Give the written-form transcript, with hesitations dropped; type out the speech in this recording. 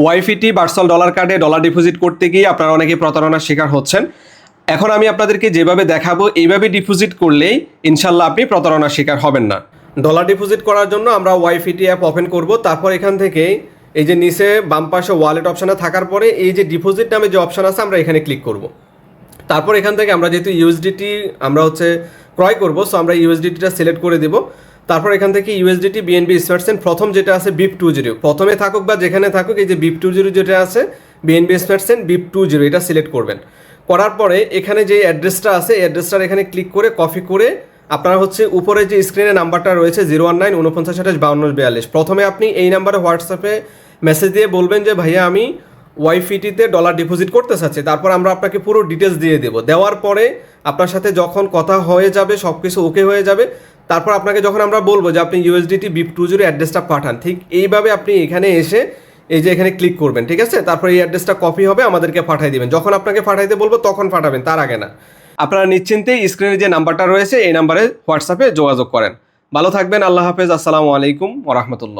ওয়াইফিটি virtual dollar কার্ডে dollar deposit করতে গিয়ে আপনারা অনেকেই প্রতারণার শিকার হচ্ছেন। এখন আমি আপনাদেরকে যেভাবে দেখাবো এইভাবে ডিপোজিট করলেই ইনশাল্লাহ আপনি প্রতারণার শিকার হবেন না। ডলার ডিপোজিট করার জন্য আমরা ওয়াইফিটি অ্যাপ ওপেন করব। তারপর এখান থেকে এই যে নিচে বাম পাশে ওয়ালেট অপশানে থাকার পরে এই যে ডিপোজিট নামে যে অপশান আছে আমরা এখানে ক্লিক করব। তারপর এখান থেকে আমরা যেহেতু ইউএসডিটি আমরা ক্রয় করব, সো আমরা ইউএসডিটিটা সিলেক্ট করে দেব। তারপর এখান থেকে ইউএসডিটি বিএনবি স্মার্ট চেইন প্রথম যেটা আছে BIP20 প্রথমে থাকুক বা যেখানে থাকুক এই যে BIP20 যেটা আছে বিএনবি স্মার্ট চেইন BIP20 এটা সিলেক্ট করবেন। করার পরে এখানে যে অ্যাড্রেসটা আছে এই অ্যাড্রেসটার এখানে ক্লিক করে কপি করে আপনারা উপরে যে স্ক্রিনে নাম্বারটা রয়েছে 01949285242 প্রথমে আপনি এই নাম্বারে হোয়াটসঅ্যাপে মেসেজ দিয়ে বলবেন যে ভাইয়া আমি ওয়াইফিটিতে ডলার ডিপোজিট করতে চাচ্ছি। তারপর আমরা আপনাকে পুরো ডিটেলস দিয়ে দেবো। দেওয়ার পরে আপনার সাথে যখন কথা হয়ে যাবে, সব কিছু ওকে হয়ে যাবে, তারপর আপনাকে যখন আমরা বলবো যে আপনি ইউএসডিটি BIP20 অ্যাড্রেসটা পাঠান, ঠিক এইভাবে আপনি এখানে এসে এই যে এখানে ক্লিক করবেন, ঠিক আছে। তারপর এই অ্যাড্রেসটা কপি হবে, আমাদেরকে পাঠিয়ে দিবেন। যখন আপনাকে পাঠাইতে বলবো তখন পাঠাবেন, তার আগে না। আপনারা নিশ্চিন্তে স্ক্রিনে যে নাম্বারটা রয়েছে এই নাম্বারে হোয়াটসঅ্যাপে যোগাযোগ করেন। ভালো থাকবেন, আল্লাহ হাফেজ, আসসালামু আলাইকুম ওয়া রাহমাতুল্লাহ।